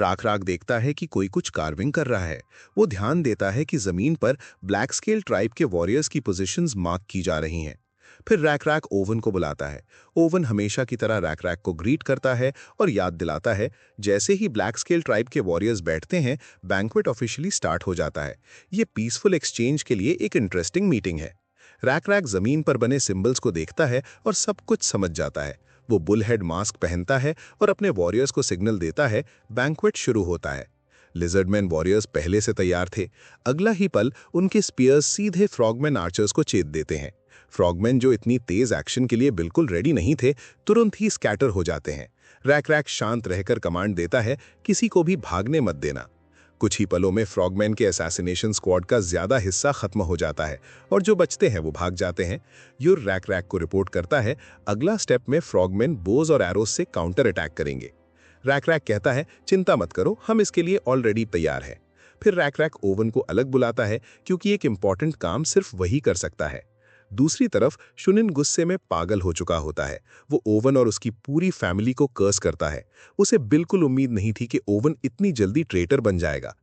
राख राख देखता है कि कोई कुछ कार्विंग कर रहा है। वो ध्यान देता है कि जमीन पर ब्लैक स्केल ट्राइब के वॉरियर्स की पोजीशंस मार्क की जा रही हैं। फिर रैक रैक ओवन को बुलाता है। ओवन हमेशा की तरह रैक रैक को ग्रीट करता है और याद दिलाता है। जैसे ही ब्लैक स्केल ट्राइब के वॉरियर्स बैठते हैं, बैंक्वेट ऑफिशियली स्टार्ट हो जाता है। ये पीसफुल एक्सचेंज के लिए एक इंटरेस्टिंग मीटिंग है। रैक रैक जमीन पर बने सिंबल्स को देखता है और सब कुछ समझ जाता है। वो बुलहेड मास्क पहनता है और अपने वॉरियर्स को सिग्नल देता है। बैंक्वेट शुरू होता है। लिजर्डमैन वॉरियर्स पहले से तैयार थे। अगला ही पल उनके स्पीयर्स सीधे फ्रॉगमैन आर्चर्स को छेद देते हैं। फ्रॉगमैन, जो इतनी तेज एक्शन के लिए बिल्कुल रेडी नहीं थे, तुरंत ही स्कैटर हो जाते हैं। रैक रैक शांत रहकर कमांड देता है, किसी को भी भागने मत देना। कुछ ही पलों में फ्रॉगमैन के असैसिनेशन स्क्वाड का ज्यादा हिस्सा खत्म हो जाता है और जो बचते हैं वो भाग जाते हैं। यूर रैक रैक को रिपोर्ट करता है, अगला स्टेप में फ्रॉगमैन बोज और एरोस से काउंटर अटैक करेंगे। रैक रैक कहता है, चिंता मत करो, हम इसके लिए ऑलरेडी तैयार हैं। फिर रैक रैक ओवन को अलग बुलाता है क्योंकि एक इंपॉर्टेंट काम सिर्फ वही कर सकता है। दूसरी तरफ शुनिन गुस्से में पागल हो चुका होता है। वो ओवन और उसकी पूरी फैमिली को कर्स करता है। उसे बिल्कुल उम्मीद नहीं थी कि ओवन इतनी जल्दी ट्रेटर बन जाएगा।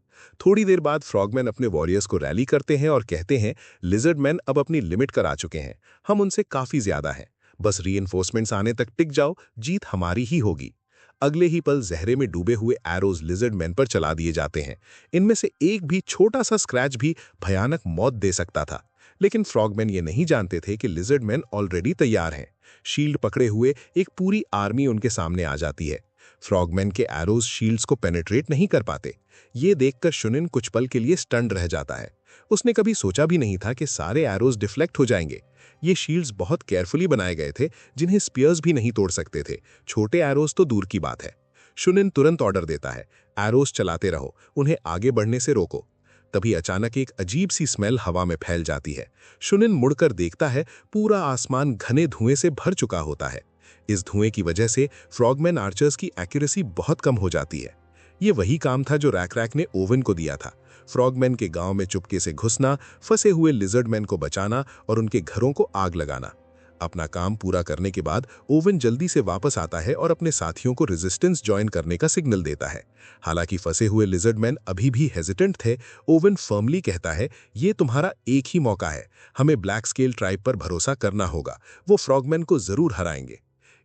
थोड़ी देर बाद फ्रॉगमैन अपने वॉरियर्स को रैली करते हैं और कहते हैं, लिजर्डमैन अब अपनी लिमिट कर आ चुके हैं, हम उनसे काफी ज्यादा हैं। बस रीइंफोर्समेंट्स आने तक टिक जाओ, जीत हमारी ही होगी। अगले ही पल जहरे में डूबे हुए एरोज लिजर्डमैन पर चला दिए जाते हैं। इनमें से एक भी छोटा सा स्क्रैच भी भयानक मौत दे सकता था। लेकिन फ्रॉगमैन ये नहीं जानते थे कि लिजर्डमैन ऑलरेडी तैयार हैं। शील्ड पकड़े हुए एक पूरी आर्मी उनके सामने आ जाती है। फ्रॉगमैन के एरोज शील्ड्स को पेनिट्रेट नहीं कर पाते। ये देखकर शुनिन कुछ पल के लिए स्टन्ड रह जाता है। उसने कभी सोचा भी नहीं था कि सारे एरोज डिफ्लेक्ट हो जाएंगे। ये शील्ड्स बहुत केयरफुली बनाए गए थे, जिन्हें स्पीयर्स भी नहीं तोड़ सकते थे। छोटे एरोज तो दूर की बात है। शुनिन तुरंत ऑर्डर देता है, एरोज चलाते रहो, उन्हें आगे बढ़ने से रोको। तभी अचानक एक अजीब सी स्मेल हवा में फैल जाती है। शुनिन मुड़कर देखता है, पूरा आसमान घने धुएं से भर चुका होता है। इस धुएं की वजह से फ्रॉगमैन आर्चर्स की एक्यूरेसी बहुत कम हो जाती है। ये वही काम था जो रैक रैक ने ओवन को दिया था। फ्रॉगमैन के गांव में चुपके से घुसना, फंसे हुए लिजर्डमैन को बचाना और उनके घरों को आग लगाना। अपना काम पूरा करने के बाद ओवन जल्दी से वापस आता है और अपने साथियों को रेजिस्टेंस ज्वाइन करने का सिग्नल देता है। हालांकि फंसे हुए लिजर्डमैन अभी भी हेजिटेंट थे, ओवन फर्मली कहता है, ये तुम्हारा एक ही मौका है, हमें ब्लैक स्केल ट्राइब पर भरोसा करना होगा, वो फ्रॉगमैन को जरूर हराएंगे।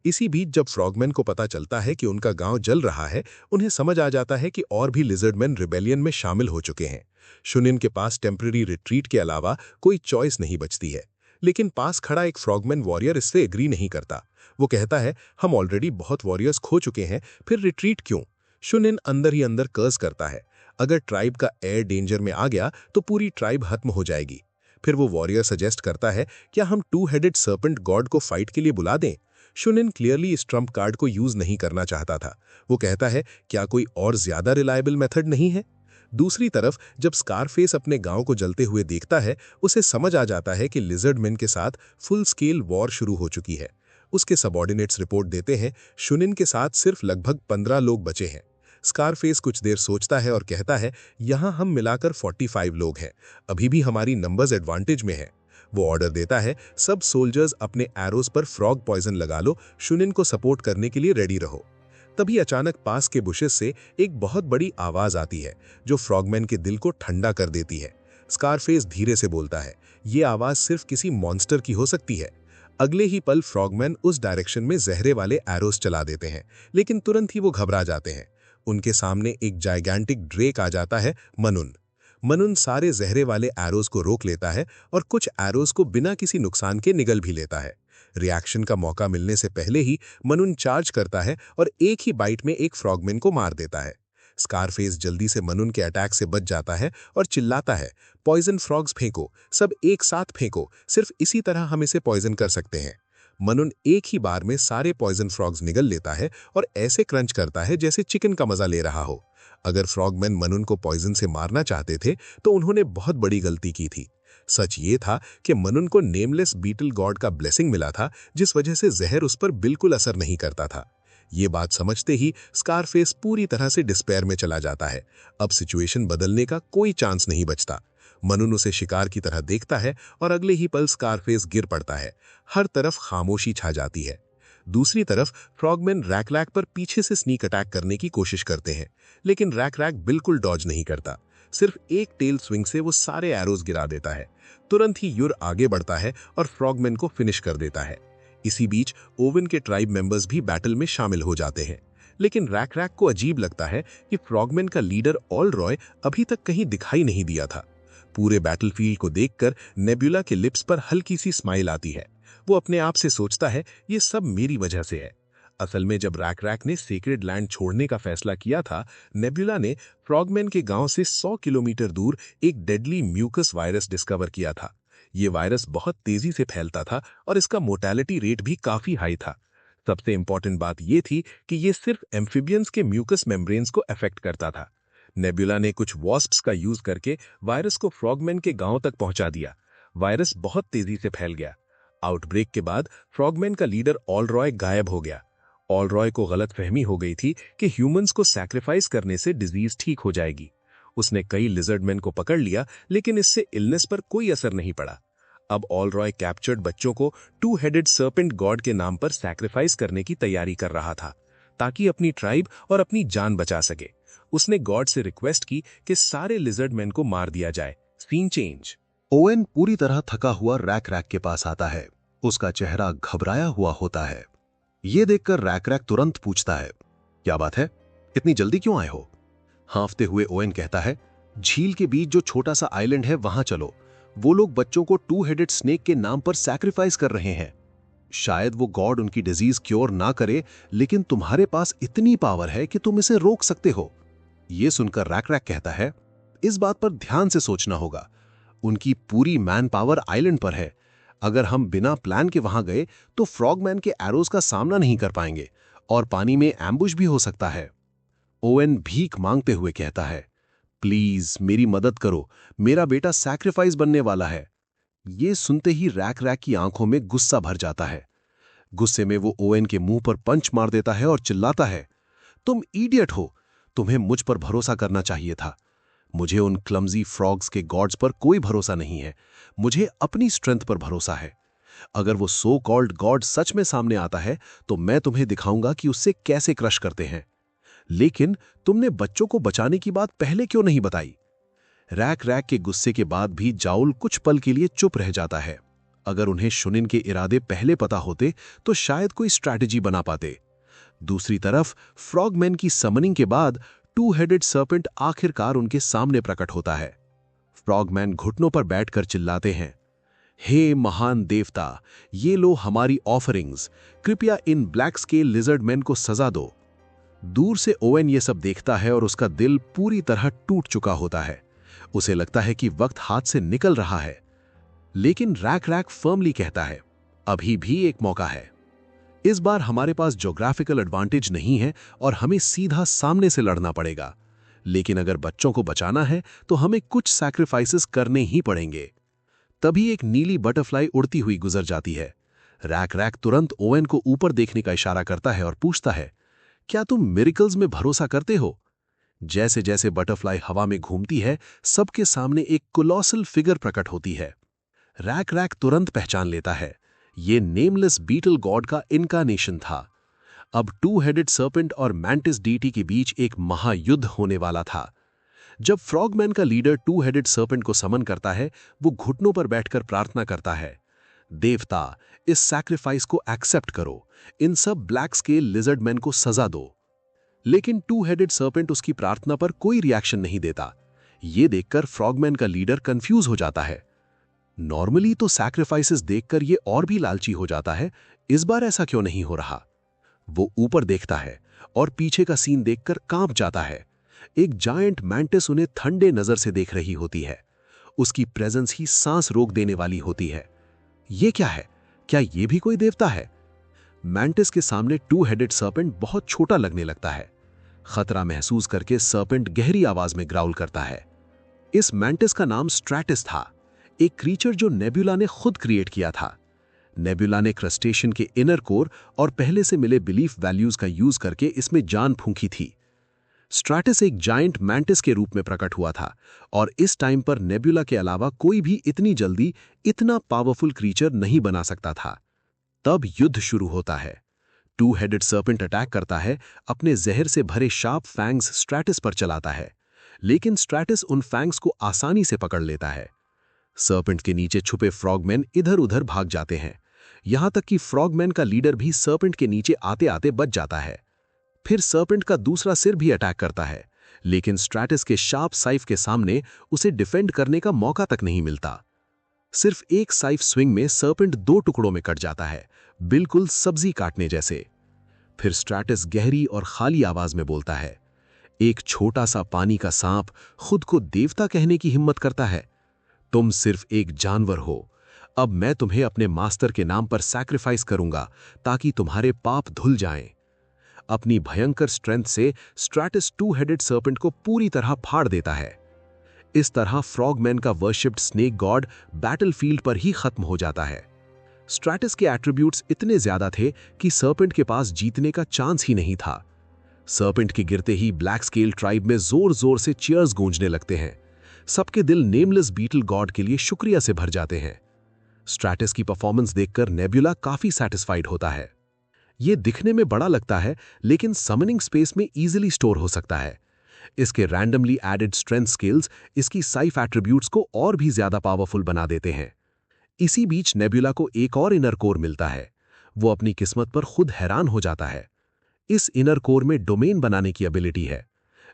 इसी बीच जब फ्रॉगमैन को पता चलता है कि उनका गांव जल रहा है, उन्हें समझ आ जाता है कि और भी लिजर्डमैन रिबेलियन में शामिल हो चुके हैं। शुनिन के पास टेम्पररी रिट्रीट के अलावा कोई चॉइस नहीं बचती है। लेकिन पास खड़ा एक फ्रॉगमैन वॉरियर इससे एग्री नहीं करता। वो कहता है, हम ऑलरेडी बहुत वॉरियर्स खो चुके हैं, फिर रिट्रीट क्यों? शुनिन अंदर ही अंदर कर्स करता है, अगर ट्राइब का एयर डेंजर में आ गया तो पूरी ट्राइब खत्म हो जाएगी। फिर वो वॉरियर सजेस्ट करता है, क्या हम टू हेडेड सर्पेंट गॉड को फाइट के लिए बुला दें? शुनिन क्लियरली इस ट्रम्प कार्ड को यूज नहीं करना चाहता था। वो कहता है, क्या कोई और ज्यादा रिलायबल मेथड नहीं है? दूसरी तरफ जब स्कारफेस अपने गांव को जलते हुए देखता है, उसे समझ आ जाता है कि लिजर्डमैन के साथ फुल स्केल वॉर शुरू हो चुकी है। उसके सबऑर्डिनेट्स रिपोर्ट देते हैं, शुनिन के साथ सिर्फ लगभग 15 लोग बचे हैं। स्कारफेस कुछ देर सोचता है और कहता है, यहां हम मिलाकर 45 लोग हैं, अभी भी हमारी नंबर्स एडवांटेज में है। वो ऑर्डर देता है, सब सोल्जर्स अपने एरोस पर फ्रॉग पॉइजन लगा लो, शुनिन को सपोर्ट करने के लिए रेडी रहो। तभी अचानक पास के बुशेस से एक बहुत बड़ी आवाज आती है जो फ्रॉगमैन के दिल को ठंडा कर देती है। स्कारफेस धीरे से बोलता है, ये आवाज सिर्फ किसी मॉन्स्टर की हो सकती है। अगले ही पल फ्रॉगमैन उस डायरेक्शन में जहरे वाले एरोस चला देते हैं, लेकिन तुरंत ही वो घबरा जाते हैं। उनके सामने एक जाइगैंटिक ड्रेक आ जाता है, मनून। मनून सारे जहरे वाले एरोस को रोक लेता है और कुछ एरोस को बिना किसी नुकसान के निगल भी लेता है। रिएक्शन का मौका मिलने से पहले ही मनून चार्ज करता है और एक ही बाइट में एक फ्रॉगमैन को मार देता है। स्कारफेस जल्दी से मनून के अटैक से बच जाता है और चिल्लाता है, पॉइजन फ्रॉग्स फेंको, सब एक साथ फेंको, सिर्फ इसी तरह हम इसे पॉइजन कर सकते हैं। मनून एक ही बार में सारे पॉइजन फ्रॉग्स निगल लेता है और ऐसे क्रंच करता है जैसे चिकन का मजा ले रहा हो। अगर फ्रॉगमैन मनून को पॉइजन से मारना चाहते थे तो उन्होंने बहुत बड़ी गलती की थी। सच ये था कि मनून को नेमलेस बीटल गॉड का ब्लेसिंग मिला था, जिस वजह से जहर उस पर बिल्कुल असर नहीं करता था। ये बात समझते ही स्कारफेस पूरी तरह से डिस्पेयर में चला जाता है। अब सिचुएशन बदलने का कोई चांस नहीं बचता। मनून उसे शिकार की तरह देखता है और अगले ही पल स्कारफेस गिर पड़ता है। हर तरफ खामोशी छा जाती है। दूसरी तरफ फ्रॉगमैन रैक रैक पर पीछे से स्नीक अटैक करने की कोशिश करते हैं, लेकिन रैक रैक बिल्कुल डॉज नहीं करता। सिर्फ एक टेल स्विंग से वो सारे एरोज गिरा देता है। तुरंत ही युर आगे बढ़ता है और फ्रॉगमैन को फिनिश कर देता है। इसी बीच ओवन के ट्राइब मेंबर्स भी बैटल में शामिल हो जाते हैं, लेकिन रैक रैक को अजीब लगता है कि फ्रॉगमैन का लीडर ऑल रॉय अभी तक कहीं दिखाई नहीं दिया था। पूरे बैटलफील्ड को देखकर नेबुला के लिप्स पर हल्की सी स्माइल आती है। वो अपने आप से सोचता है, ये सब मेरी वजह से है। असल में जब रैक रैक ने सेक्रेड लैंड छोड़ने का फैसला किया था, नेबुला ने फ्रॉगमैन के गांव से 100 किलोमीटर दूर एक डेडली म्यूकस वायरस डिस्कवर किया था। ये वायरस बहुत तेजी से फैलता था और इसका मोर्टेलिटी रेट भी काफी हाई था। सबसे इंपॉर्टेंट बात यह थी कि ये सिर्फ एम्फिबियंस के म्यूकस मेम्ब्रेन्स को अफेक्ट करता था। नेबुला ने कुछ वॉस्प्स का यूज करके वायरस को फ्रॉगमैन के गांव तक पहुंचा दिया। वायरस बहुत तेजी से फैल गया। आउटब्रेक के बाद फ्रॉगमैन का लीडर ऑल रॉय गायब हो गया। ऑल रॉय को गलतफहमी हो गई थी कि ह्यूमंस को सैक्रिफाइस करने से डिजीज ठीक हो जाएगी। उसने कई लिजर्डमैन को पकड़ लिया, लेकिन इससे इलनेस पर कोई असर नहीं पड़ा। अब ऑल रॉय कैप्चर्ड बच्चों को टू हेडेड सर्पेंट गॉड के नाम पर सैक्रिफाइस करने की तैयारी कर रहा था, ताकि अपनी ट्राइब और अपनी जान बचा सके। उसने गॉड से रिक्वेस्ट की कि सारे लिजर्डमैन को मार दिया जाए। Scene change. ओवेन पूरी तरह थका हुआ रैक रैक के पास आता है। उसका चेहरा घबराया हुआ होता है। ये देखकर रैक रैक तुरंत पूछता है, क्या बात है, इतनी जल्दी क्यों आए हो? हाँफते हुए ओवेन कहता है, झील के बीच जो छोटा सा आइलैंड है वहां चलो। वो लोग बच्चों को टू हेडेड स्नेक के नाम पर सैक्रिफाइस कर रहे हैं। शायद वो गॉड उनकी डिजीज क्योर ना करे, लेकिन तुम्हारे पास इतनी पावर है कि तुम इसे रोक सकते हो। यह सुनकर रैक रैक कहता है, इस बात पर ध्यान से सोचना होगा। उनकी पूरी मैन पावर आइलैंड पर है। अगर हम बिना प्लान के वहां गए तो फ्रॉगमैन के एरोज का सामना नहीं कर पाएंगे और पानी में एम्बुश भी हो सकता है। ओवेन भीख मांगते हुए कहता है, प्लीज मेरी मदद करो, मेरा बेटा सैक्रिफाइस बनने वाला है। ये सुनते ही रैक रैक की आंखों में गुस्सा भर जाता है। गुस्से में वो ओवेन के मुंह पर पंच मार देता है और चिल्लाता है, तुम इडियट हो, तुम्हें मुझ पर भरोसा करना चाहिए था। मुझे उन क्लमजी फ्रॉग्स के गॉड्स पर कोई भरोसा नहीं है। मुझे अपनी स्ट्रेंथ पर भरोसा है। अगर वो सो कॉल्ड गॉड सच में सामने आता है तो मैं तुम्हें दिखाऊंगा कि उससे कैसे क्रश करते हैं। लेकिन तुमने बच्चों को बचाने की बात पहले क्यों नहीं बताई? रैक रैक के गुस्से के बाद भी जाउल कुछ पल के लिए चुप रह जाता है। अगर उन्हें शुनिन के इरादे पहले पता होते तो शायद कोई स्ट्रैटेजी बना पाते। दूसरी तरफ फ्रॉगमैन की समनिंग के बाद टू हेडेड सर्पेंट आखिरकार उनके सामने प्रकट होता है। फ्रॉगमैन घुटनों पर बैठकर चिल्लाते हैं, हे महान देवता, ये लो हमारी ऑफरिंग्स, कृपया इन ब्लैक स्केल लिजर्डमैन को सजा दो। दूर से ओवेन ये सब देखता है और उसका दिल पूरी तरह टूट चुका होता है। उसे लगता है कि वक्त हाथ से निकल रहा है। लेकिन रैक रैक फर्मली कहता है, अभी भी एक मौका है। इस बार हमारे पास ज्योग्राफिकल एडवांटेज नहीं है और हमें सीधा सामने से लड़ना पड़ेगा। लेकिन अगर बच्चों को बचाना है तो हमें कुछ सैक्रिफाइसेस करने ही पड़ेंगे। तभी एक नीली बटरफ्लाई उड़ती हुई गुजर जाती है। रैक रैक तुरंत ओवेन को ऊपर देखने का इशारा करता है और पूछता है, क्या तुम मिरेकल्स में भरोसा करते हो? जैसे जैसे बटरफ्लाई हवा में घूमती है, सबके सामने एक कोलोसल फिगर प्रकट होती है। रैक रैक तुरंत पहचान लेता है, ये नेमलेस बीटल गॉड का इनकार्नेशन था। अब टू हेडेड सर्पेंट और मैंटिस डीटी के बीच एक महायुद्ध होने वाला था। जब फ्रॉगमैन का लीडर टू हेडेड सर्पेंट को समन करता है, वो घुटनों पर बैठकर प्रार्थना करता है, देवता, इस सैक्रिफाइस को एक्सेप्ट करो, इन सब ब्लैक स्केल लिजर्डमैन को सजा दो। लेकिन टू हेडेड सर्पेंट उसकी प्रार्थना पर कोई रिएक्शन नहीं देता। ये देखकर फ्रॉगमैन का लीडर कंफ्यूज हो जाता है। नॉर्मली तो सैक्रिफाइसेस देखकर ये और भी लालची हो जाता है, इस बार ऐसा क्यों नहीं हो रहा? वो ऊपर देखता है और पीछे का सीन देखकर कांप जाता है। एक जायंट मैंटिस उन्हें ठंडे नजर से देख रही होती है। उसकी प्रेजेंस ही सांस रोक देने वाली होती है। ये क्या है? क्या ये भी कोई देवता है? मैंटिस के सामने टू हेडेड सर्पेंट बहुत छोटा लगने लगता है। खतरा महसूस करके सर्पेंट गहरी आवाज में ग्राउल करता है। इस मैंटिस का नाम स्ट्रैटिस था, एक क्रीचर जो नेबुला ने खुद क्रिएट किया था। नेबुला ने क्रस्टेशियन के इनर कोर और पहले से मिले बिलीफ वैल्यूज का यूज करके इसमें जान फूंकी थी। स्ट्रैटिस एक जायंट मैंटिस के रूप में प्रकट हुआ था और इस टाइम पर नेबुला के अलावा कोई भी इतनी जल्दी इतना पावरफुल क्रीचर नहीं बना सकता था। तब युद्ध शुरू होता है। टू हेडेड सर्पेंट अटैक करता है, अपने जहर से भरे शार्प फैंग्स स्ट्रैटिस पर चलाता है, लेकिन स्ट्रैटिस उन फैंग्स को आसानी से पकड़ लेता है। सर्पेंट के नीचे छुपे फ्रॉगमैन इधर उधर भाग जाते हैं, यहां तक कि फ्रॉगमैन का लीडर भी सर्पेंट के नीचे आते आते बच जाता है। फिर सर्पेंट का दूसरा सिर भी अटैक करता है, लेकिन स्ट्रैटिस के शार्प साइफ के सामने उसे डिफेंड करने का मौका तक नहीं मिलता। सिर्फ एक साइफ स्विंग में सर्पेंट 2 टुकड़ों में कट जाता है, बिल्कुल सब्जी काटने जैसे। फिर स्ट्रैटिस गहरी और खाली आवाज में बोलता है, एक छोटा सा पानी का सांप खुद को देवता कहने की हिम्मत करता है। तुम सिर्फ एक जानवर हो, अब मैं तुम्हें अपने मास्टर के नाम पर सैक्रिफाइस करूंगा ताकि तुम्हारे पाप धुल जाएं। अपनी भयंकर स्ट्रेंथ से स्ट्रैटिस टू हेडेड सर्पेंट को पूरी तरह फाड़ देता है। इस तरह फ्रॉगमैन का वर्शिप्ड स्नेक गॉड बैटलफील्ड पर ही खत्म हो जाता है। स्ट्रैटिस के एट्रीब्यूट्स इतने ज्यादा थे कि सर्पेंट के पास जीतने का चांस ही नहीं था। सर्पेंट के गिरते ही ब्लैक स्केल ट्राइब में जोर जोर से चीयर्स गूंजने लगते हैं। सबके दिल नेमलेस बीटल गॉड के लिए शुक्रिया से भर जाते हैं। स्ट्रैटिस की परफॉर्मेंस देखकर नेबुला काफी सैटिस्फाइड होता है। ये दिखने में बड़ा लगता है, लेकिन समनिंग स्पेस में इजीली स्टोर हो सकता है। इसके रैंडमली एडेड स्ट्रेंथ स्किल्स इसकी साइफ एट्रीब्यूट्स को और भी ज्यादा पावरफुल बना देते हैं। इसी बीच नेबुला को एक और इनर कोर मिलता है। वो अपनी किस्मत पर खुद हैरान हो जाता है। इस इनर कोर में डोमेन बनाने की एबिलिटी है,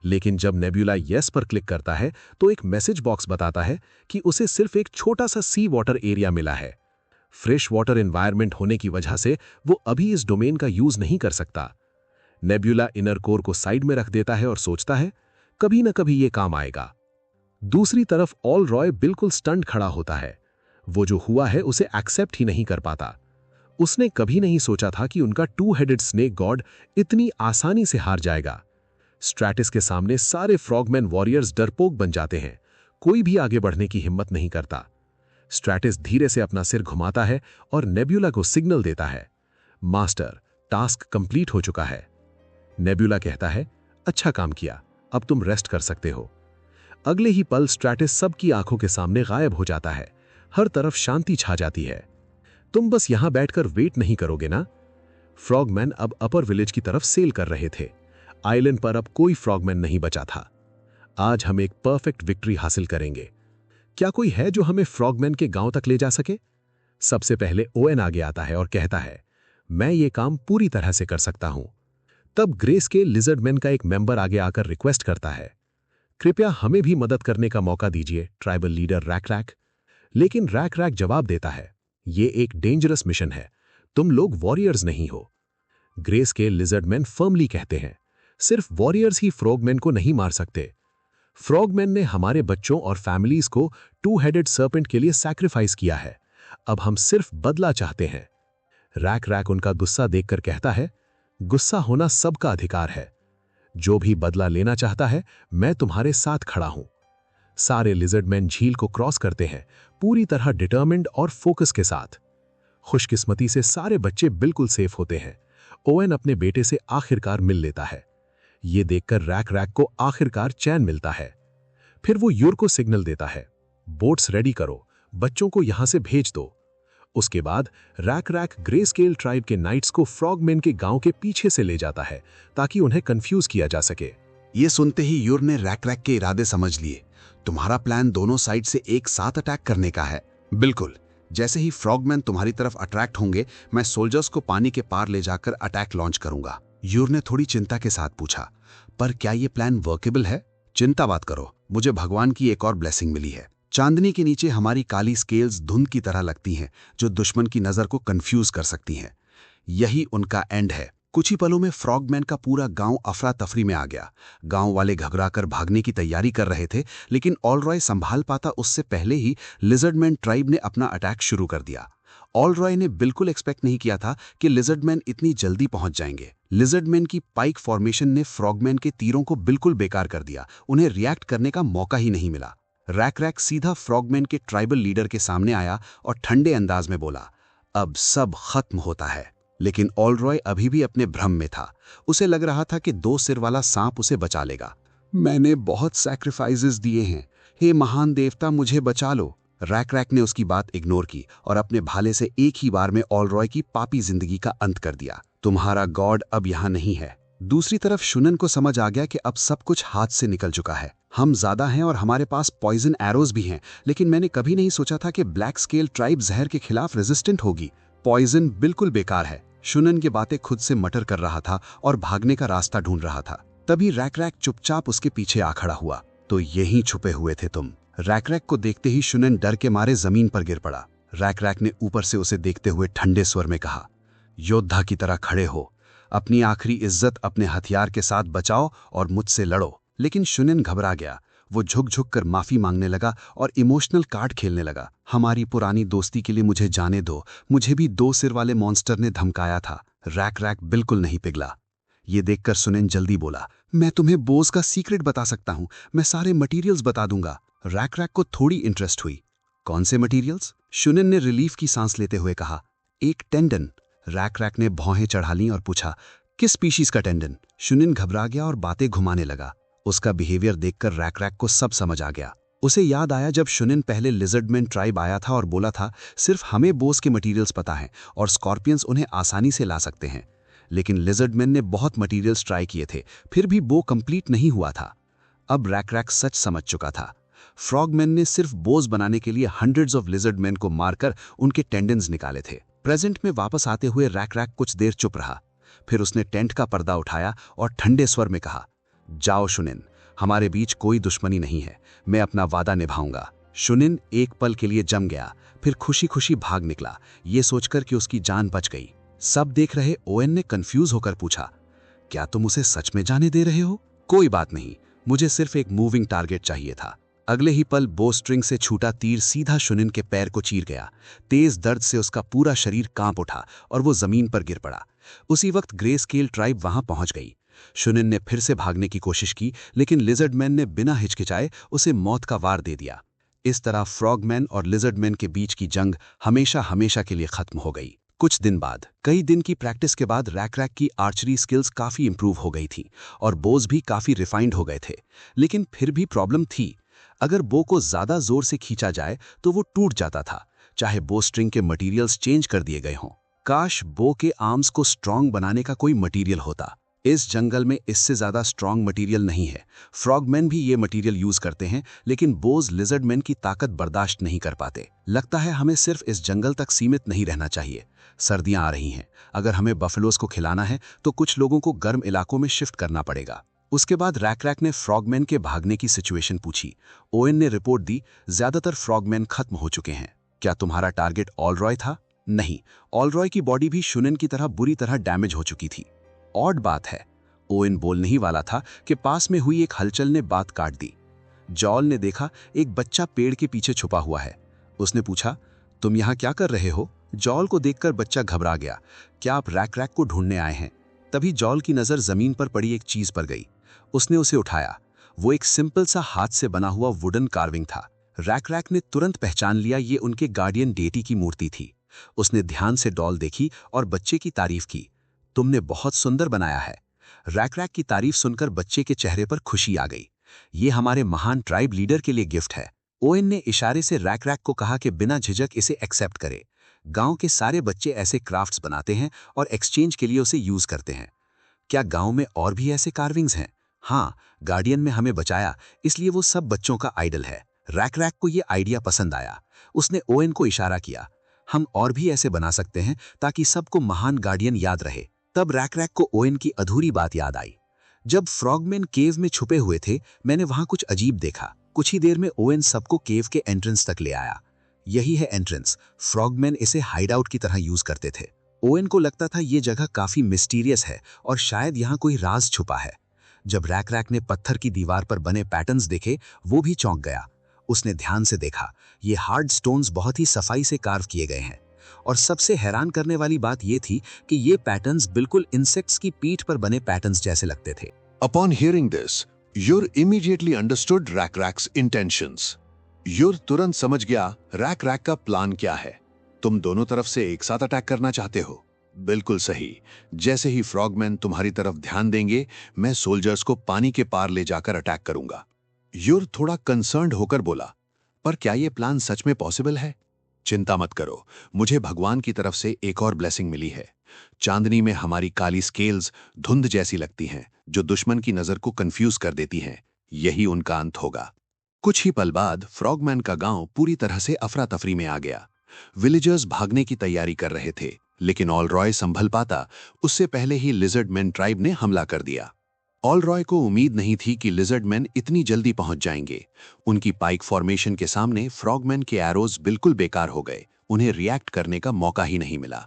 लेकिन जब नेबुला येस पर क्लिक करता है तो एक मैसेज बॉक्स बताता है कि उसे सिर्फ एक छोटा सा सी वाटर एरिया मिला है। फ्रेश वाटर एनवायरनमेंट होने की वजह से वो अभी इस डोमेन का यूज नहीं कर सकता। नेबुला इनर कोर को साइड में रख देता है और सोचता है, कभी न कभी ये काम आएगा। दूसरी तरफ ऑल रॉय बिल्कुल स्टंट खड़ा होता है। वो जो हुआ है उसे एक्सेप्ट ही नहीं कर पाता। उसने कभी नहीं सोचा था कि उनका टू हेडेड स्नेक गॉड इतनी आसानी से हार जाएगा। स्ट्रैटिस के सामने सारे फ्रॉगमैन वॉरियर्स डरपोक बन जाते हैं। कोई भी आगे बढ़ने की हिम्मत नहीं करता। स्ट्रैटिस धीरे से अपना सिर घुमाता है और नेबुला को सिग्नल देता है, मास्टर, टास्क कंप्लीट हो चुका है। नेबुला कहता है, अच्छा काम किया, अब तुम रेस्ट कर सकते हो। अगले ही पल स्ट्रैटिस सबकी आंखों के सामने गायब हो जाता है। हर तरफ शांति छा जाती है। तुम बस यहां बैठकर वेट नहीं करोगे ना? फ्रॉगमैन अब अपर विलेज की तरफ सेल कर रहे थे। आइलैंड पर अब कोई फ्रॉगमैन नहीं बचा था। आज हम एक परफेक्ट विक्ट्री हासिल करेंगे। क्या कोई है जो हमें फ्रॉगमैन के गांव तक ले जा सके? सबसे पहले ओवेन आगे आता है और कहता है, मैं ये काम पूरी तरह से कर सकता हूं। तब ग्रेस के लिजर्डमैन का एक मेंबर आगे आकर रिक्वेस्ट करता है, कृपया हमें भी मदद करने का मौका दीजिए, ट्राइबल लीडर रैक रैक। लेकिन रैक रैक जवाब देता है, ये एक डेंजरस मिशन है, तुम लोग वॉरियर्स नहीं हो। ग्रेस के लिजर्डमैन फर्मली कहते हैं, सिर्फ वॉरियर्स ही फ्रॉगमैन को नहीं मार सकते। फ्रॉगमैन ने हमारे बच्चों और फैमिलीज को टू हेडेड सर्पेंट के लिए सैक्रिफाइस किया है। अब हम सिर्फ बदला चाहते हैं। रैक रैक उनका गुस्सा देखकर कहता है, गुस्सा होना सबका अधिकार है। जो भी बदला लेना चाहता है, मैं तुम्हारे साथ खड़ा हूं। सारे लिजर्डमैन झील को क्रॉस करते हैं, पूरी तरह डिटर्मिन्ड और फोकस के साथ। खुशकिस्मती से सारे बच्चे बिल्कुल सेफ होते हैं। ओवेन अपने बेटे से आखिरकार मिल लेता है। ये देखकर रैक रैक को आखिरकार चैन मिलता है। फिर वो यूर को सिग्नल देता है, बोट्स रेडी करो, बच्चों को यहां से भेज दो। उसके बाद rack rack grey scale tribe के नाइट्स को फ्रॉगमैन के गांव के पीछे से ले जाता है ताकि उन्हें कंफ्यूज किया जा सके। ये सुनते ही यूर ने रैक रैक के इरादे समझ लिए। तुम्हारा प्लान दोनों साइड से एक साथ अटैक करने का है। बिल्कुल, जैसे ही फ्रॉगमैन तुम्हारी तरफ अट्रैक्ट होंगे, मैं सोल्जर्स को पानी के पार ले जाकर अटैक लॉन्च करूंगा। यूर ने थोड़ी चिंता के साथ पूछा, पर क्या ये प्लान वर्केबल है? चिंता मत करो, मुझे भगवान की एक और ब्लेसिंग मिली है। चांदनी के नीचे हमारी काली स्केल्स धुंध की तरह लगती हैं, जो दुश्मन की नजर को कंफ्यूज कर सकती हैं। यही उनका एंड है। कुछ ही पलों में फ्रॉगमैन का पूरा गांव अफरा तफरी में आ गया। गांव वाले घबराकर भागने की तैयारी कर रहे थे, लेकिन ऑल रॉय संभाल पाता उससे पहले ही लिजर्डमैन ट्राइब ने अपना अटैक शुरू कर दिया। ऑल रॉय ने बिल्कुल एक्सपेक्ट नहीं किया था कि लिजर्डमैन इतनी जल्दी पहुंच जाएंगे। लिजर्डमैन की पाइक फॉर्मेशन ने फ्रॉगमैन के तीरों को बिल्कुल बेकार कर दिया। उन्हें रिएक्ट करने का मौका ही नहीं मिला। रैक रैक सीधा फ्रॉगमैन के ट्राइबल लीडर के सामने आया और ठंडे अंदाज में बोला, अब सब खत्म होता है। लेकिन ऑल रॉय अभी भी अपने भ्रम में था। उसे लग रहा था कि 2 सिर वाला सांप उसे बचा लेगा। मैंने बहुत सैक्रिफाइसेस दिए हैं, हे महान देवता, मुझे बचा लो। रैक रैक ने उसकी बात इग्नोर की और अपने भाले से एक ही बार में ऑल रॉय की पापी जिंदगी का अंत कर दिया। तुम्हारा गॉड अब यहाँ नहीं है। दूसरी तरफ शुनन को समझ आ गया कि अब सब कुछ हाथ से निकल चुका है। हम ज्यादा हैं और हमारे पास पॉइजन एरोज भी हैं, लेकिन मैंने कभी नहीं सोचा था कि ब्लैक स्केल ट्राइब जहर के खिलाफ रेजिस्टेंट होगी। पॉइजन बिल्कुल बेकार है। शुनन की बातें खुद से मटर कर रहा था और भागने का रास्ता ढूंढ रहा था। तभी रैक रैक चुपचाप उसके पीछे आ खड़ा हुआ। तो यहीं छुपे हुए थे तुम। रैक रैक को देखते ही शुनन डर के मारे जमीन पर गिर पड़ा। रैक रैक ने ऊपर से उसे देखते हुए ठंडे स्वर में कहा, योद्धा की तरह खड़े हो, अपनी आखिरी इज्जत अपने हथियार के साथ बचाओ और मुझसे लड़ो। लेकिन शुनन घबरा गया। वो झुक झुक कर माफी मांगने लगा और इमोशनल कार्ड खेलने लगा। हमारी पुरानी दोस्ती के लिए मुझे जाने दो, मुझे भी 2 सिर वाले मॉन्स्टर ने धमकाया था। रैक रैक बिल्कुल नहीं पिघला। ये देखकर शुनन जल्दी बोला, मैं तुम्हें बोस का सीक्रेट बता सकता हूं, मैं सारे मटीरियल्स बता दूंगा। रैक रैक को थोड़ी इंटरेस्ट हुई। कौन से मटीरियल्स? शुनन ने रिलीफ की सांस लेते हुए कहा, एक टेंडन। रैक रैक ने भौहें चढ़ा ली और पूछा, किस स्पीशीज का टेंडन? शुनन घबरा गया और बातें घुमाने लगा। उसका बिहेवियर देखकर रैक रैक को सब समझ आ गया। उसे याद आया जब शुनन पहले लिजर्डमैन ट्राइब आया था और बोला था, सिर्फ हमें बोस के मटीरियल्स पता हैं और स्कॉर्पियंस उन्हें आसानी से ला सकते हैं। लेकिन लिजर्डमैन ने बहुत मटीरियल्स ट्राई किए थे, फिर भी बो कंप्लीट नहीं हुआ था। अब रैक रैक सच समझ चुका था। फ्रॉगमैन ने सिर्फ बोस बनाने के लिए हंड्रेड्स ऑफ लिजर्डमैन को मारकर उनके टेंडन्स निकाले थे। प्रेजेंट में वापस आते हुए रैक रैक कुछ देर चुप रहा। फिर उसने टेंट का पर्दा उठाया और ठंडे स्वर में कहा, जाओ शुनिन, हमारे बीच कोई दुश्मनी नहीं है, मैं अपना वादा निभाऊंगा। शुनिन एक पल के लिए जम गया, फिर खुशी खुशी भाग निकला, ये सोचकर कि उसकी जान बच गई। सब देख रहे ओएन ने कंफ्यूज होकर पूछा, क्या तुम उसे सच में जाने दे रहे हो? कोई बात नहीं, मुझे सिर्फ एक मूविंग टारगेट चाहिए था। अगले ही पल बो स्ट्रिंग से छूटा तीर सीधा शुनिन के पैर को चीर गया। तेज दर्द से उसका पूरा शरीर कांप उठा और वो जमीन पर गिर पड़ा। उसी वक्त ग्रे स्केल ट्राइब वहां पहुंच गई। शुनिन ने फिर से भागने की कोशिश की, लेकिन लिजर्डमैन ने बिना हिचकिचाए उसे मौत का वार दे दिया। इस तरह फ्रॉगमैन और लिजर्डमैन के बीच की जंग हमेशा हमेशा के लिए खत्म हो गई। कुछ दिन बाद, कई दिन की प्रैक्टिस के बाद रैक रैक की आर्चरी स्किल्स काफी इंप्रूव हो गई थी और बोज भी काफी रिफाइंड हो गए थे। लेकिन फिर भी प्रॉब्लम थी। अगर बो को ज्यादा जोर से खींचा जाए तो वो टूट जाता था, चाहे बो स्ट्रिंग के मटेरियल्स चेंज कर दिए गए हों। काश बो के आर्म्स को स्ट्रॉन्ग बनाने का कोई मटेरियल होता। इस जंगल में इससे ज्यादा स्ट्रॉन्ग मटेरियल नहीं है। फ्रॉगमैन भी ये मटेरियल यूज करते हैं, लेकिन बोज लिजर्डमैन की ताकत बर्दाश्त नहीं कर पाते। लगता है हमें सिर्फ इस जंगल तक सीमित नहीं रहना चाहिए। सर्दियां आ रही हैं, अगर हमें बफेलोज को खिलाना है तो कुछ लोगों को गर्म इलाकों में शिफ्ट करना पड़ेगा। उसके बाद रैक रैक ने फ्रॉगमैन के भागने की सिचुएशन पूछी। ओएन ने रिपोर्ट दी, ज्यादातर फ्रॉगमैन खत्म हो चुके हैं। क्या तुम्हारा टारगेट ऑलरॉय था? नहीं, ऑलरॉय की बॉडी भी शुनिन की तरह बुरी तरह डैमेज हो चुकी थी। ऑड बात है, ओएन बोलने ही वाला था कि पास में हुई एक हलचल ने बात काट दी। जॉल ने देखा एक बच्चा पेड़ के पीछे छुपा हुआ है। उसने पूछा, तुम यहाँ क्या कर रहे हो? जॉल को देखकर बच्चा घबरा गया। क्या आप रैक रैक को ढूंढने आए हैं? तभी जॉल की नजर जमीन पर पड़ी एक चीज पर गई। उसने उसे उठाया। वो एक सिंपल सा हाथ से बना हुआ वुडन कार्विंग था। रैक रैक ने तुरंत पहचान लिया, ये उनके गार्डियन डेटी की मूर्ति थी। उसने ध्यान से डॉल देखी और बच्चे की तारीफ की। तुमने बहुत सुंदर बनाया है। रैक रैक की तारीफ सुनकर बच्चे के चेहरे पर खुशी आ गई। ये हमारे महान ट्राइब लीडर के लिए गिफ्ट है। ओएन ने इशारे से रैक रैक को कहा कि बिना झिझक इसे एक्सेप्ट करे। गांव के सारे बच्चे ऐसे क्राफ्ट्स बनाते हैं और एक्सचेंज के लिए उसे यूज करते हैं। क्या गांव में और भी ऐसे कार्विंग्स हैं? हाँ, गार्डियन में हमें बचाया, इसलिए वो सब बच्चों का आइडल है। रैक रैक को ये आइडिया पसंद आया। उसने ओएन को इशारा किया, हम और भी ऐसे बना सकते हैं ताकि सबको महान गार्डियन याद रहे। तब रैक रैक को ओएन की अधूरी बात याद आई। जब फ्रॉगमैन केव में छुपे हुए थे, मैंने वहां कुछ अजीब देखा। कुछ ही देर में ओएन सबको केव के एंट्रेंस तक ले आया। यही है एंट्रेंस। फ्रॉगमैन इसे हाइड आउट की तरह यूज करते थे। ओएन को लगता था ये जगह काफी मिस्टीरियस है और शायद यहाँ कोई राज छुपा है। जब रैक रैक ने पत्थर की दीवार पर बने पैटर्न्स देखे, वो भी चौंक गया। उसने ध्यान से देखा, ये हार्ड स्टोन्स बहुत ही सफाई से कार्व किए गए हैं। और सबसे हैरान करने वाली बात ये थी कि ये पैटर्न्स बिल्कुल इंसेक्ट्स की पीठ पर बने पैटर्न्स जैसे लगते थे। Upon hearing this, Yur immediately understood Rack Rack's intentions. Yur तुरंत समझ गया रैक रैक का प्लान क्या है। तुम दोनों तरफ से एक साथ अटैक करना चाहते हो? बिल्कुल सही। जैसे ही फ्रॉगमैन तुम्हारी तरफ ध्यान देंगे, मैं सोल्जर्स को पानी के पार ले जाकर अटैक करूंगा। यूर थोड़ा कंसर्न्ड होकर बोला, पर क्या ये प्लान सच में पॉसिबल है? चिंता मत करो, मुझे भगवान की तरफ से एक और ब्लेसिंग मिली है। चांदनी में हमारी काली स्केल्स धुंध जैसी लगती हैं, जो दुश्मन की नजर को कंफ्यूज कर देती हैं। यही उनका अंत होगा। कुछ ही पल बाद फ्रॉगमैन का गांव पूरी तरह से अफरा तफरी में आ गया। विलेजर्स भागने की तैयारी कर रहे थे, लेकिन ऑलरॉय संभल पाता उससे पहले ही लिजर्डमैन ट्राइब ने हमला कर दिया। ऑलरॉय को उम्मीद नहीं थी कि लिजर्डमैन इतनी जल्दी पहुंच जाएंगे। उनकी पाइक फॉर्मेशन के सामने फ्रॉगमैन के एरोज बिल्कुल बेकार हो गए। उन्हें रिएक्ट करने का मौका ही नहीं मिला।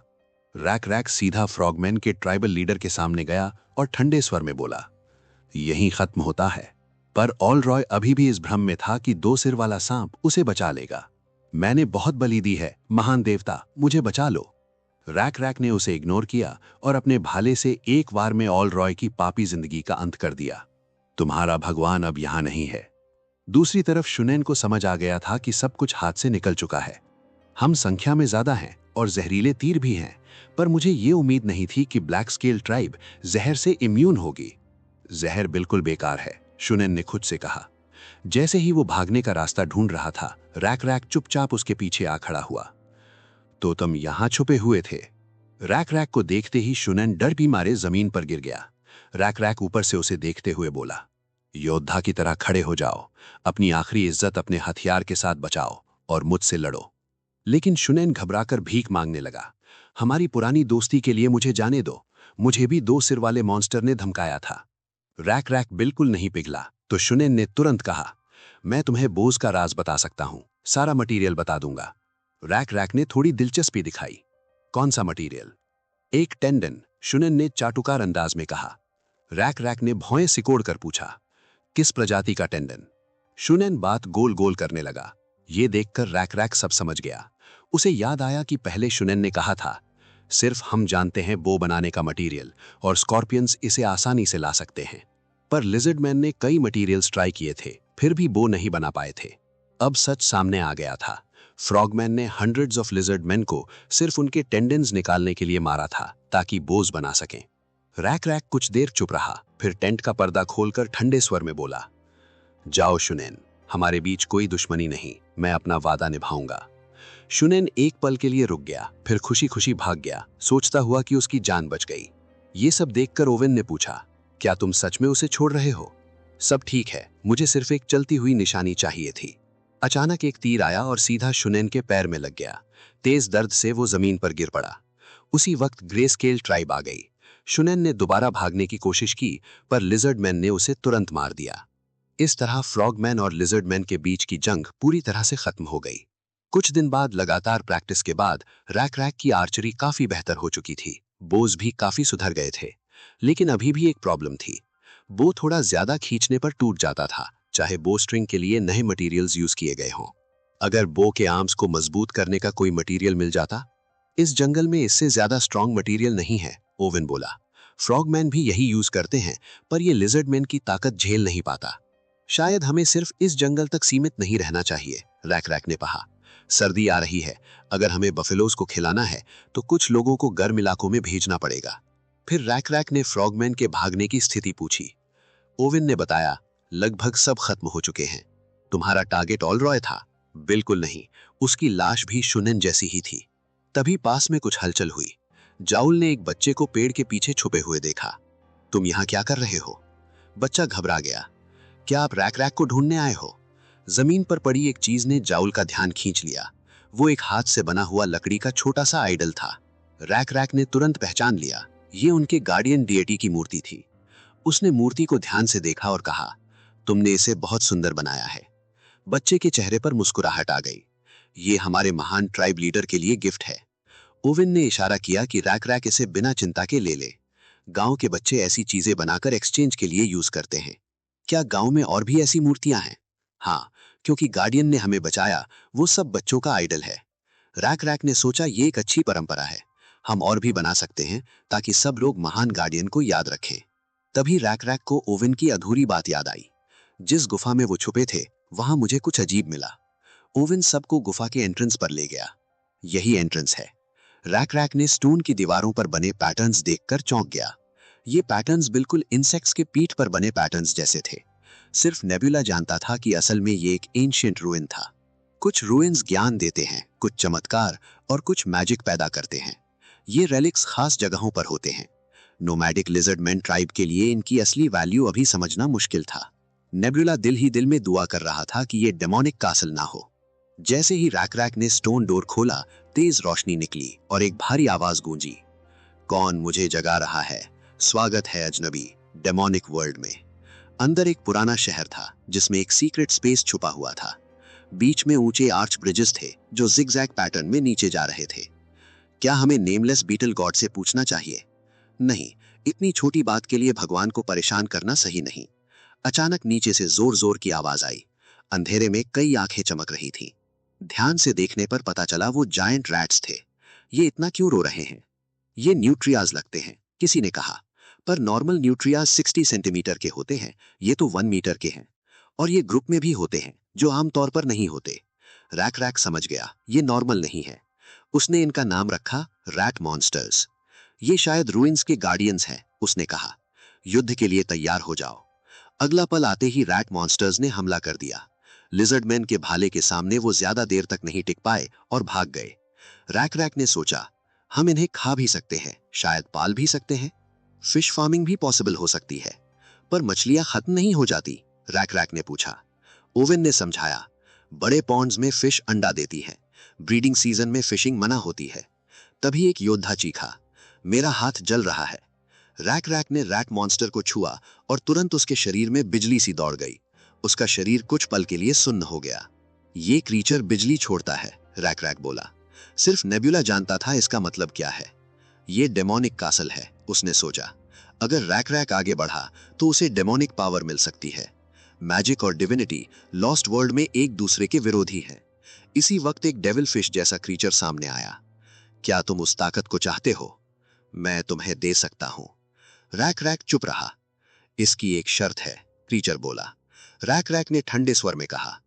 रैक रैक सीधा फ्रॉगमैन के ट्राइबल लीडर के सामने गया और ठंडे स्वर में बोला, यहीं खत्म होता है। पर ऑलरॉय अभी भी इस भ्रम में था कि 2 सिर वाला सांप उसे बचा लेगा। मैंने बहुत बलि दी है, महान देवता, मुझे बचा लो। रैक रैक ने उसे इग्नोर किया और अपने भाले से एक बार में ऑलरॉय की पापी जिंदगी का अंत कर दिया। तुम्हारा भगवान अब यहां नहीं है। दूसरी तरफ शुनैन को समझ आ गया था कि सब कुछ हाथ से निकल चुका है। हम संख्या में ज्यादा हैं और जहरीले तीर भी हैं, पर मुझे ये उम्मीद नहीं थी कि ब्लैक स्केल ट्राइब जहर से इम्यून होगी। जहर बिल्कुल बेकार है, शुनैन ने खुद से कहा। जैसे ही वो भागने का रास्ता ढूंढ रहा था, रैक रैक चुपचाप उसके पीछे आ खड़ा हुआ। तो तुम यहां छुपे हुए थे? रैक रैक को देखते ही शुनैन डर भी मारे जमीन पर गिर गया। रैक रैक ऊपर से उसे देखते हुए बोला, योद्धा की तरह खड़े हो जाओ, अपनी आखिरी इज्जत अपने हथियार के साथ बचाओ और मुझसे लड़ो। लेकिन शुनैन घबराकर भीख मांगने लगा। हमारी पुरानी दोस्ती के लिए मुझे जाने दो, मुझे भी 2 सिर वाले मॉन्स्टर ने धमकाया था। रैक रैक बिल्कुल नहीं पिघला तो शुनैन ने तुरंत कहा, मैं तुम्हें बोझ का राज बता सकता हूं, सारा मटेरियल बता दूंगा। रैक रैक ने थोड़ी दिलचस्पी दिखाई। कौन सा मटेरियल? एक टेंडन, शुनैन ने चाटुकार अंदाज में कहा। रैक रैक ने भौएं सिकोड़ कर पूछा, किस प्रजाति का टेंडन? शुनैन बात गोल गोल करने लगा। ये देखकर रैक रैक सब समझ गया। उसे याद आया कि पहले शुनैन ने कहा था, सिर्फ हम जानते हैं बो बनाने का मटेरियल और स्कॉर्पियंस इसे आसानी से ला सकते हैं। पर लिजर्डमैन ने कई मटेरियल्स ट्राई किए थे, फिर भी बो नहीं बना पाए थे। अब सच सामने आ गया था। फ्रॉगमैन ने हंड्रेड्स ऑफ लिजर्डमैन को सिर्फ उनके टेंडन्स निकालने के लिए मारा था ताकि बोझ बना सकें। रैक रैक कुछ देर चुप रहा, फिर टेंट का पर्दा खोलकर ठंडे स्वर में बोला, जाओ शुनैन, हमारे बीच कोई दुश्मनी नहीं, मैं अपना वादा निभाऊंगा। शुनैन एक पल के लिए रुक गया, फिर खुशी खुशी भाग गया, सोचता हुआ कि उसकी जान बच गई। ये सब देखकर ओवेन ने पूछा, क्या तुम सच में उसे छोड़ रहे हो? सब ठीक है, मुझे सिर्फ एक चलती हुई निशानी चाहिए थी। अचानक एक तीर आया और सीधा शुनैन के पैर में लग गया। तेज दर्द से वो जमीन पर गिर पड़ा। उसी वक्त ग्रे स्केल ट्राइब आ गई। शुनैन ने दोबारा भागने की कोशिश की, पर लिजर्डमैन ने उसे तुरंत मार दिया। इस तरह फ्रॉगमैन और लिजर्डमैन के बीच की जंग पूरी तरह से खत्म हो गई। कुछ दिन बाद लगातार प्रैक्टिस के बाद रैक रैक की आर्चरी काफी बेहतर हो चुकी थी। बोज भी काफी सुधर गए थे, लेकिन अभी भी एक प्रॉब्लम थी। बो थोड़ा ज्यादा खींचने पर टूट जाता था, चाहे बो स्ट्रिंग के लिए नए मटेरियल्स यूज किए गए हों। अगर बो के आर्म्स को मजबूत करने का कोई मटेरियल मिल जाता। इस जंगल में इससे ज्यादा स्ट्रॉन्ग मटेरियल नहीं है, ओवेन बोला। फ्रॉगमैन भी यही यूज करते हैं, पर ये लिजर्डमैन की ताकत झेल नहीं पाता। शायद हमें सिर्फ इस जंगल तक सीमित नहीं रहना चाहिए, रैक रैक ने कहा। सर्दी आ रही है, अगर हमें बफेलोज को खिलाना है तो कुछ लोगों को गर्म इलाकों में भेजना पड़ेगा। फिर रैक रैक ने फ्रॉगमैन के भागने की स्थिति पूछी। ओवेन ने बताया, लगभग सब खत्म हो चुके हैं। तुम्हारा टारगेट ऑलरॉय था? बिल्कुल नहीं, उसकी लाश भी शुनैन जैसी ही थी। तभी पास में कुछ हलचल हुई। जाउल ने एक बच्चे को पेड़ के पीछे छुपे हुए देखा। तुम यहाँ क्या कर रहे हो? बच्चा घबरा गया। क्या आप रैक रैक को ढूंढने आए हो? जमीन पर पड़ी एक चीज ने जाउल का ध्यान खींच लिया। वो एक हाथ से बना हुआ लकड़ी का छोटा सा आइडल था। रैक रैक ने तुरंत पहचान लिया, ये उनके गार्डियन डिएटी की मूर्ति थी। उसने मूर्ति को ध्यान से देखा और कहा, तुमने इसे बहुत सुंदर बनाया है। बच्चे के चेहरे पर मुस्कुराहट आ गई। ये हमारे महान ट्राइब लीडर के लिए गिफ्ट है। ओवेन ने इशारा किया कि रैक रैक इसे बिना चिंता के ले ले। गांव के बच्चे ऐसी चीजें बनाकर एक्सचेंज के लिए यूज करते हैं। क्या गांव में और भी ऐसी मूर्तियां हैं? हाँ, क्योंकि गार्डियन ने हमें बचाया, वो सब बच्चों का आइडल है। रैक रैक ने सोचा, ये एक अच्छी परंपरा है, हम और भी बना सकते हैं ताकि सब लोग महान गार्डियन को याद रखें। तभी रैक रैक को ओवेन की अधूरी बात याद आई। जिस गुफा में वो छुपे थे, वहां मुझे कुछ अजीब मिला। ओवेन सबको गुफा के एंट्रेंस पर ले गया। यही एंट्रेंस है। रैक रैक ने स्टोन की दीवारों पर बने पैटर्न्स देखकर चौंक गया। ये पैटर्न्स बिल्कुल इंसेक्ट्स के पीठ पर बने पैटर्न्स जैसे थे। सिर्फ नेबुला जानता था कि असल में ये एक एंशिएंट रूइन था। कुछ रूइंस ज्ञान देते हैं, कुछ चमत्कार और कुछ मैजिक पैदा करते हैं। ये रेलिक्स खास जगहों पर होते हैं। नोमैडिक लिजर्डमैन ट्राइब के लिए इनकी असली वैल्यू अभी समझना मुश्किल था। नेबुला दिल ही दिल में दुआ कर रहा था कि ये डेमोनिक कासल ना हो। जैसे ही रैक रैक ने स्टोन डोर खोला, तेज रोशनी निकली और एक भारी आवाज गूंजी, कौन मुझे जगा रहा है? स्वागत है अजनबी डेमोनिक वर्ल्ड में। अंदर एक पुराना शहर था जिसमें एक सीक्रेट स्पेस छुपा हुआ था। बीच में ऊंचे आर्च ब्रिजेस थे जो जिगजैग पैटर्न में नीचे जा रहे थे। क्या हमें नेमलेस बीटल गॉड से पूछना चाहिए? नहीं, इतनी छोटी बात के लिए भगवान को परेशान करना सही नहीं। अचानक नीचे से जोर जोर की आवाज आई। अंधेरे में कई आंखें चमक रही थीं। ध्यान से देखने पर पता चला वो जायंट रैट्स थे। ये इतना क्यों रो रहे हैं? ये न्यूट्रियाज लगते हैं, किसी ने कहा। पर नॉर्मल न्यूट्रियाज 60 सेंटीमीटर के होते हैं, ये तो 1 मीटर के हैं। और ये ग्रुप में भी होते हैं, जो आमतौर पर नहीं होते। रैक रैक समझ गया, ये नॉर्मल नहीं है। उसने इनका नाम रखा रैट मॉन्स्टर्स। ये शायद रूइंस के गार्डियंस हैं, उसने कहा। युद्ध के लिए तैयार हो जाओ। अगला पल आते ही रैट मॉन्स्टर्स ने हमला कर दिया। लिजर्डमैन के भाले के सामने वो ज्यादा देर तक नहीं टिक पाए और भाग गए। रैक रैक ने सोचा, हम इन्हें खा भी सकते हैं, शायद पाल भी सकते हैं। फिश फार्मिंग भी पॉसिबल हो सकती है। पर मछलियां खत्म नहीं हो जाती? रैक रैक ने पूछा। ओवेन ने समझाया, बड़े पॉन्ड्स में फिश अंडा देती है, ब्रीडिंग सीजन में फिशिंग मना होती है। तभी एक योद्धा चीखा, मेरा हाथ जल रहा है। रैक रैक ने रैट मॉन्स्टर को छुआ और तुरंत उसके शरीर में बिजली सी दौड़ गई। उसका शरीर कुछ पल के लिए सुन्न हो गया। ये क्रीचर बिजली छोड़ता है, रैक रैक बोला। सिर्फ नेबुला जानता था इसका मतलब क्या है। ये डेमोनिक कासल है, उसने सोचा। अगर रैक रैक आगे बढ़ा तो उसे डेमोनिक पावर मिल सकती है। मैजिक और डिविनिटी लॉस्ट वर्ल्ड में एक दूसरे के विरोधी हैं। इसी वक्त एक डेविल फिश जैसा क्रीचर सामने आया। क्या तुम उस ताकत को चाहते हो? मैं तुम्हें दे सकता हूं। रैक रैक चुप रहा। इसकी एक शर्त है, क्रीचर बोला। रैक रैक ने ठंडे स्वर में कहा,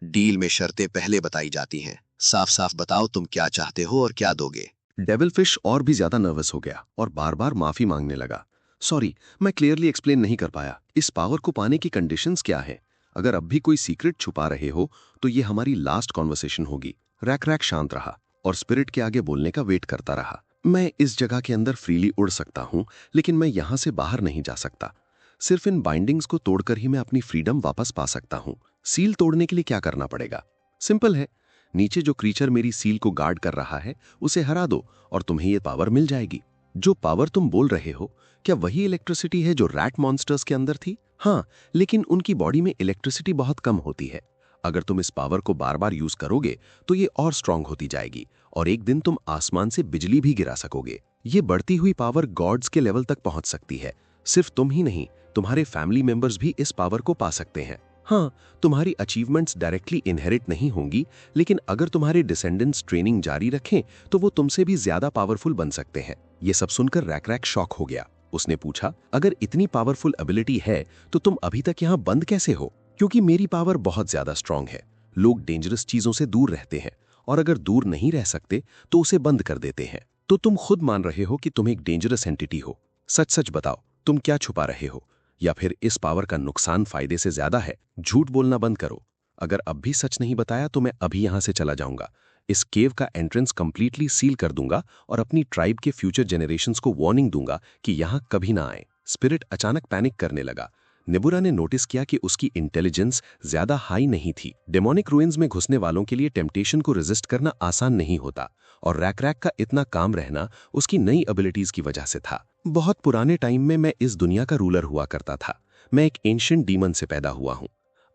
डील में शर्तें पहले बताई जाती हैं। साफ साफ बताओ तुम क्या चाहते हो और क्या दोगे। डेविल फिश और भी ज्यादा नर्वस हो गया और बार बार माफी मांगने लगा। सॉरी, मैं क्लियरली एक्सप्लेन नहीं कर पाया। इस पावर को पाने की कंडीशंस क्या है? अगर अब भी कोई सीक्रेट छुपा रहे हो तो ये हमारी लास्ट कॉन्वर्सेशन होगी। रैक रैक शांत रहा और स्पिरिट के आगे बोलने का वेट करता रहा। मैं इस जगह के अंदर फ्रीली उड़ सकता हूं, लेकिन मैं यहां से बाहर नहीं जा सकता। सिर्फ इन बाइंडिंग्स को तोड़कर ही मैं अपनी फ्रीडम वापस पा सकता हूं। सील तोड़ने के लिए क्या करना पड़ेगा? सिंपल है, नीचे जो क्रीचर मेरी सील को गार्ड कर रहा है उसे हरा दो और तुम्हें ये पावर मिल जाएगी। जो पावर तुम बोल रहे हो, क्या वही इलेक्ट्रिसिटी है जो रैट मॉन्स्टर्स के अंदर थी? हाँ, लेकिन उनकी बॉडी में इलेक्ट्रिसिटी बहुत कम होती है। अगर तुम इस पावर को बार बार यूज करोगे तो ये और स्ट्रांग होती जाएगी और एक दिन तुम आसमान से बिजली भी गिरा सकोगे। ये बढ़ती हुई पावर गॉड्स के लेवल तक पहुंच सकती है। सिर्फ तुम ही नहीं, तुम्हारे फैमिली मेंबर्स भी इस पावर को पा सकते हैं। हाँ, तुम्हारी अचीवमेंट्स डायरेक्टली इनहेरिट नहीं होंगी, लेकिन अगर तुम्हारे डिसेंडेंट्स ट्रेनिंग जारी रखें तो वो तुमसे भी ज्यादा पावरफुल बन सकते हैं। ये सब सुनकर रैक रैक शॉक हो गया। उसने पूछा, अगर इतनी पावरफुल एबिलिटी है तो तुम अभी तक यहाँ बंद कैसे हो? क्योंकि मेरी पावर बहुत ज्यादा स्ट्रांग है। लोग डेंजरस चीजों से दूर रहते हैं और अगर दूर नहीं रह सकते तो उसे बंद कर देते हैं। तो तुम खुद मान रहे हो कि तुम एक डेंजरस एंटिटी हो। सच सच बताओ, तुम क्या छुपा रहे हो? या फिर इस पावर का नुकसान फायदे से ज्यादा है? झूठ बोलना बंद करो। अगर अब भी सच नहीं बताया तो मैं अभी यहां से चला जाऊंगा। इस केव का एंट्रेंस कंप्लीटली सील कर दूंगा और अपनी ट्राइब के फ्यूचर जनरेशंस को वार्निंग दूंगा कि यहां कभी ना आए। स्पिरिट अचानक पैनिक करने लगा। नेबुरा ने नोटिस किया कि उसकी इंटेलिजेंस ज्यादा हाई नहीं थी। डेमोनिक रूइंस में घुसने वालों के लिए टेम्पटेशन को रेजिस्ट करना आसान नहीं होता और रैक रैक का इतना काम रहना उसकी नई एबिलिटीज की वजह से था। बहुत पुराने टाइम में मैं इस दुनिया का रूलर हुआ करता था। मैं एक एंशिएंट डीमन से पैदा हुआ हूं।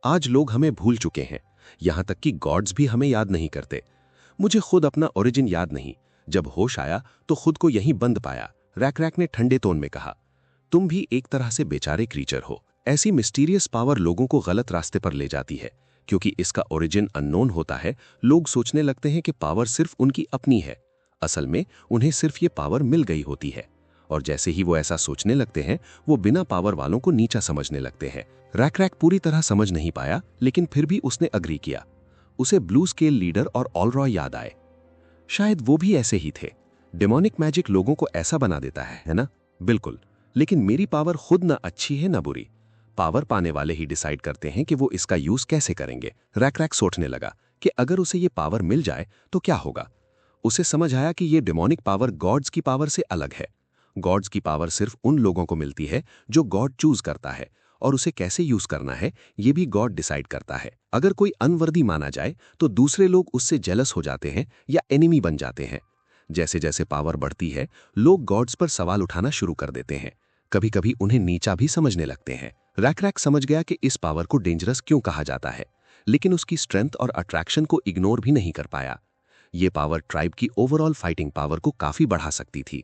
आज लोग हमें भूल चुके हैं, यहां तक कि गॉड्स भी हमें याद नहीं करते। मुझे खुद अपना ओरिजिन याद नहीं। जब होश आया तो खुद को यहीं बंद पाया। रैक रैक ने ठंडे टोन में कहा, तुम भी एक तरह से बेचारे क्रीचर हो। ऐसी मिस्टीरियस पावर लोगों को गलत रास्ते पर ले जाती है। क्योंकि इसका ओरिजिन अननोन होता है, लोग सोचने लगते हैं कि पावर सिर्फ उनकी अपनी है। असल में उन्हें सिर्फ ये पावर मिल गई होती है और जैसे ही वो ऐसा सोचने लगते हैं, वो बिना पावर वालों को नीचा समझने लगते हैं। रैक रैक पूरी तरह समझ नहीं पाया, लेकिन फिर भी उसने अग्री किया। उसे ब्लू स्केल लीडर और ऑलरॉय याद आए। शायद वो भी ऐसे ही थे। डेमोनिक मैजिक लोगों को ऐसा बना देता है ना? बिल्कुल, लेकिन मेरी पावर खुद ना अच्छी है ना बुरी। पावर पाने वाले ही डिसाइड करते हैं कि वो इसका यूज कैसे करेंगे। रैक रैक सोचने लगा, कि अगर उसे ये पावर मिल जाए तो क्या होगा। उसे समझ आया कि ये डेमोनिक पावर गॉड्स की पावर से अलग है। गॉड्स की पावर सिर्फ उन लोगों को मिलती है जो गॉड चूज करता है, और उसे कैसे यूज करना है ये भी गॉड डिसाइड करता है। अगर कोई अनवर्दी माना जाए तो दूसरे लोग उससे जेलस हो जाते हैं या एनिमी बन जाते हैं। जैसे जैसे पावर बढ़ती है, लोग गॉड्स पर सवाल उठाना शुरू कर देते हैं, कभी कभी उन्हें नीचा भी समझने लगते हैं। रैक समझ गया कि इस पावर को डेंजरस क्यों कहा जाता है, लेकिन उसकी स्ट्रेंथ और अट्रैक्शन को इग्नोर भी नहीं कर पाया। ये पावर ट्राइब की ओवरऑल फाइटिंग पावर को काफी बढ़ा सकती थी।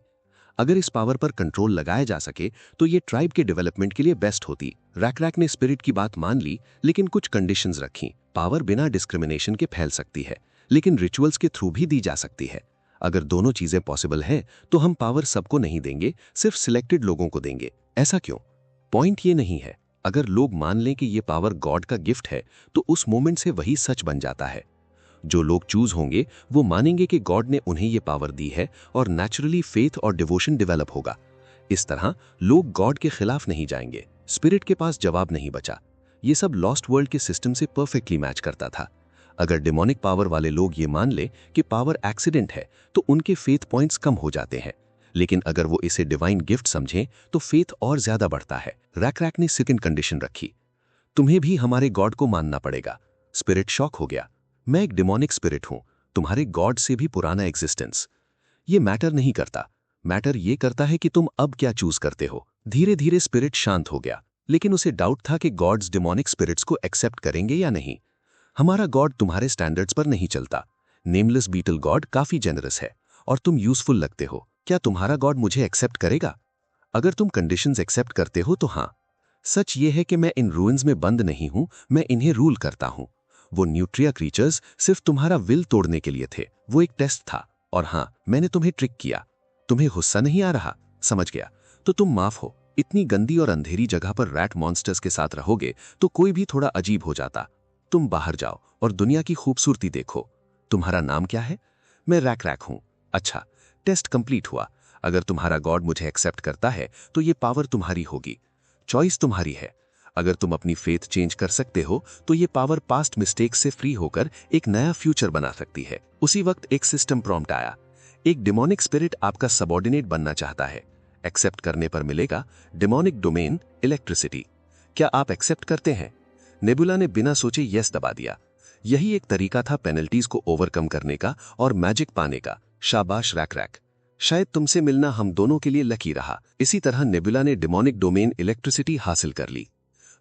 अगर इस पावर पर कंट्रोल लगाया जा सके तो ये ट्राइब के डेवलपमेंट के लिए बेस्ट होती। रैक ने स्पिरिट की बात मान ली, लेकिन कुछ कंडीशंस रखी। पावर बिना डिस्क्रिमिनेशन के फैल सकती है, लेकिन रिचुअल्स के थ्रू भी दी जा सकती है। अगर दोनों चीजें पॉसिबल हैं तो हम पावर सबको नहीं देंगे, सिर्फ सिलेक्टेड लोगों को देंगे। ऐसा क्यों? पॉइंट ये नहीं है। अगर लोग मान लें कि ये पावर गॉड का गिफ्ट है तो उस मोमेंट से वही सच बन जाता है। जो लोग चूज होंगे वो मानेंगे कि गॉड ने उन्हें ये पावर दी है और नेचुरली फेथ और डिवोशन डेवलप होगा। इस तरह लोग गॉड के खिलाफ नहीं जाएंगे। स्पिरिट के पास जवाब नहीं बचा। ये सब लॉस्ट वर्ल्ड के सिस्टम से परफेक्टली मैच करता था। अगर डेमोनिक पावर वाले लोग ये मान ले कि पावर एक्सीडेंट है तो उनके फेथ पॉइंट्स कम हो जाते हैं, लेकिन अगर वो इसे डिवाइन गिफ्ट समझें तो फेथ और ज्यादा बढ़ता है। रैक ने सेकंड कंडीशन रखी, तुम्हें भी हमारे गॉड को मानना पड़ेगा। स्पिरिट शॉक हो गया, मैं एक डिमोनिक स्पिरिट हूं, तुम्हारे गॉड से भी पुराना एग्जिस्टेंस। ये मैटर नहीं करता। मैटर ये करता है कि तुम अब क्या चूज करते हो। धीरे धीरे स्पिरिट शांत हो गया, लेकिन उसे डाउट था कि गॉड्स डिमोनिक स्पिरिट्स को एक्सेप्ट करेंगे या नहीं। हमारा गॉड तुम्हारे स्टैंडर्ड्स पर नहीं चलता। नेमलेस बीटल गॉड काफी जेनरस है और तुम यूजफुल लगते हो। क्या तुम्हारा गॉड मुझे एक्सेप्ट करेगा? अगर तुम कंडीशंस एक्सेप्ट करते हो तो हाँ। सच ये है कि मैं इन रूइंस में बंद नहीं हूं, मैं इन्हें रूल करता हूं। वो न्यूट्रिया क्रीचर्स सिर्फ तुम्हारा विल तोड़ने के लिए थे। वो एक टेस्ट था, और हाँ, मैंने तुम्हें ट्रिक किया। तुम्हें गुस्सा नहीं आ रहा? समझ गया, तो तुम माफ हो। इतनी गंदी और अंधेरी जगह पर रैट मॉन्स्टर्स के साथ रहोगे तो कोई भी थोड़ा अजीब हो जाता। तुम बाहर जाओ और दुनिया की खूबसूरती देखो। तुम्हारा नाम क्या है? मैं रैक हूं। अच्छा, टेस्ट कंप्लीट हुआ। अगर तुम्हारा गॉड मुझे एक्सेप्ट करता है तो ये पावर तुम्हारी होगी। चॉइस तुम्हारी है। अगर तुम अपनी फेथ चेंज कर सकते हो तो ये पावर पास्ट मिस्टेक से फ्री होकर एक नया फ्यूचर बना सकती है। उसी वक्त एक सिस्टम प्रॉम्प्ट आया। एक डिमोनिक स्पिरिट आपका सबऑर्डिनेट बनना चाहता है। एक्सेप्ट करने पर मिलेगा डिमोनिक डोमेन इलेक्ट्रिसिटी। क्या आप एक्सेप्ट करते हैं? नेबुला ने बिना सोचे यस दबा दिया। यही एक तरीका था पेनल्टीज को ओवरकम करने का और मैजिक पाने का। शाबाश रैक। शायद तुमसे मिलना हम दोनों के लिए लकी रहा। इसी तरह नेबुला ने डिमोनिक डोमेन इलेक्ट्रिसिटी हासिल कर ली।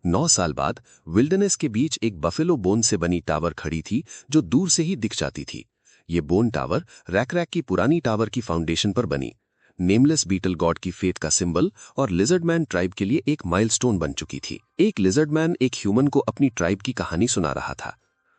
9 साल बाद विल्डरनेस के बीच एक बफेलो बोन से बनी टावर खड़ी थी जो दूर से ही दिख जाती थी। ये बोन टावर रैक की पुरानी टावर की फाउंडेशन पर बनी। नेमलेस बीटल गॉड की फेथ का सिंबल और लिजर्डमैन ट्राइब के लिए एक माइलस्टोन बन चुकी थी। एक लिजर्डमैन एक ह्यूमन को अपनी ट्राइब की कहानी सुना रहा था।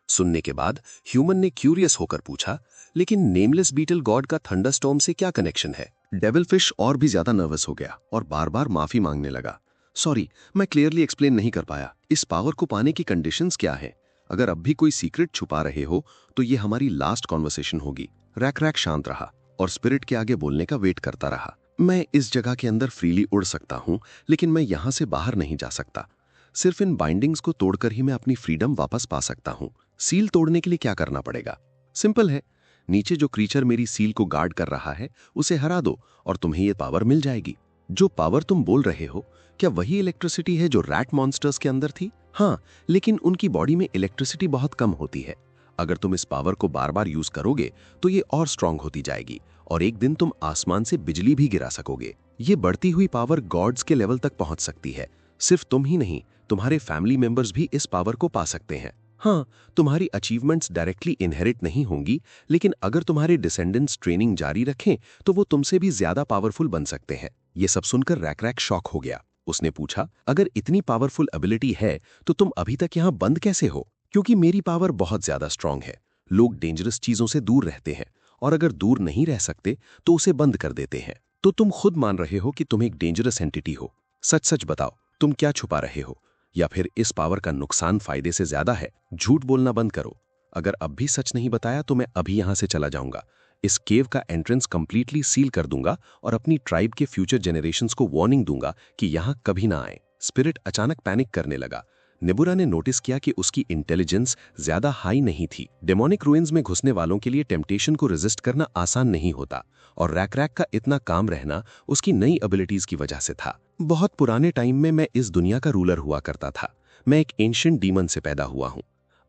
सुनने के बाद ह्यूमन ने क्यूरियस होकर पूछा, लेकिन नेमलेस बीटल गॉड का थंडरस्टॉर्म से क्या कनेक्शन है? डेविलफिश और भी ज्यादा नर्वस हो गया और बार बार माफी मांगने लगा। सॉरी, मैं क्लियरली एक्सप्लेन नहीं कर पाया। इस पावर को पाने की कंडीशंस क्या है? अगर अब भी कोई सीक्रेट छुपा रहे हो तो ये हमारी लास्ट कॉन्वर्सेशन होगी। रैक शांत रहा और स्पिरिट के आगे बोलने का वेट करता रहा। मैं इस जगह के अंदर फ्रीली उड़ सकता हूं, लेकिन मैं यहां से बाहर नहीं जा सकता। सिर्फ इन बाइंडिंग्स को तोड़कर ही मैं अपनी फ्रीडम वापस पा सकता हूं। सील तोड़ने के लिए क्या करना पड़ेगा? सिंपल है, नीचे जो क्रीचर मेरी सील को गार्ड कर रहा है उसे हरा दो और तुम्हें ये पावर मिल जाएगी। जो पावर तुम बोल रहे हो, क्या वही इलेक्ट्रिसिटी है जो रैट मॉन्स्टर्स के अंदर थी? हाँ, लेकिन उनकी बॉडी में इलेक्ट्रिसिटी बहुत कम होती है। अगर तुम इस पावर को बार बार यूज करोगे तो ये और स्ट्रांग होती जाएगी और एक दिन तुम आसमान से बिजली भी गिरा सकोगे। ये बढ़ती हुई पावर गॉड्स के लेवल तक पहुंच सकती है। सिर्फ तुम ही नहीं, तुम्हारे फैमिली मेंबर्स भी इस पावर को पा सकते हैं। हाँ, तुम्हारी अचीवमेंट्स डायरेक्टली इनहेरिट नहीं होंगी, लेकिन अगर तुम्हारे डिसेंडेंट्स ट्रेनिंग जारी रखें तो वो तुमसे भी ज्यादा पावरफुल बन सकते हैं। ये सब सुनकर रैक शॉक हो गया। उसने पूछा, अगर इतनी पावरफुल एबिलिटी है तो तुम अभी तक यहाँ बंद कैसे हो? क्योंकि मेरी पावर बहुत ज्यादा स्ट्रांग है। लोग डेंजरस चीजों से दूर रहते हैं और अगर दूर नहीं रह सकते तो उसे बंद कर देते हैं। तो तुम खुद मान रहे हो कि तुम एक डेंजरस एंटिटी हो। सच सच बताओ, तुम क्या छुपा रहे हो? या फिर इस पावर का नुकसान फायदे से ज्यादा है? झूठ बोलना बंद करो। अगर अब भी सच नहीं बताया तो मैं अभी यहां से चला जाऊंगा। इस केव का एंट्रेंस कंप्लीटली सील कर दूंगा और अपनी ट्राइब के फ्यूचर जेनरेशंस को वार्निंग दूंगा कि यहां कभी ना आए। स्पिरिट अचानक पैनिक करने लगा। नेबुला ने नोटिस किया कि उसकी इंटेलिजेंस ज्यादा हाई नहीं थी। डेमोनिक रूइंस में घुसने वालों के लिए टेम्पटेशन को रेजिस्ट करना आसान नहीं होता, और रैक का इतना काम रहना उसकी नई एबिलिटीज की वजह से था। बहुत पुराने टाइम में मैं इस दुनिया का रूलर हुआ करता था। मैं एक एंशिएंट डीमन से पैदा हुआ हूं।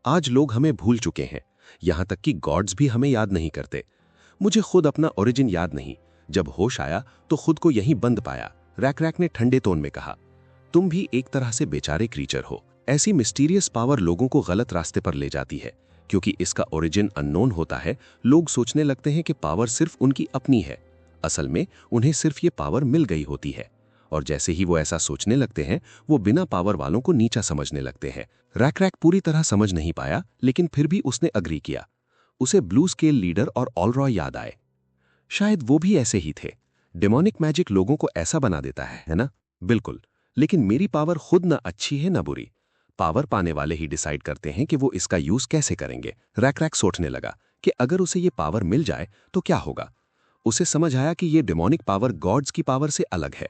आज लोग हमें भूल चुके हैं, यहां तक कि गॉड्स भी हमें याद नहीं करते। मुझे खुद अपना ओरिजिन याद नहीं। जब होश आया तो खुद को यहीं बंद पाया। रैक ने ठंडे टोन में कहा, तुम भी एक तरह से बेचारे क्रीचर हो। ऐसी मिस्टीरियस पावर लोगों को गलत रास्ते पर ले जाती है। क्योंकि इसका ओरिजिन अननोन होता है, लोग सोचने लगते हैं कि पावर सिर्फ उनकी अपनी है। असल में उन्हें सिर्फ ये पावर मिल गई होती है, और जैसे ही वो ऐसा सोचने लगते हैं, वो बिना पावर वालों को नीचा समझने लगते हैं। रैक पूरी तरह समझ नहीं पाया, लेकिन फिर भी उसने अग्री किया। उसे ब्लू स्केल लीडर और ऑलरॉय याद आए। शायद वो भी ऐसे ही थे। डेमोनिक मैजिक लोगों को ऐसा बना देता है ना? बिल्कुल। लेकिन मेरी पावर खुद ना अच्छी है ना बुरी। पावर पाने वाले ही डिसाइड करते हैं कि वो इसका यूज कैसे करेंगे। रैक सोचने लगा कि अगर उसे ये पावर मिल जाए तो क्या होगा। उसे समझ आया कि ये डेमोनिक पावर गॉड्स की पावर से अलग है।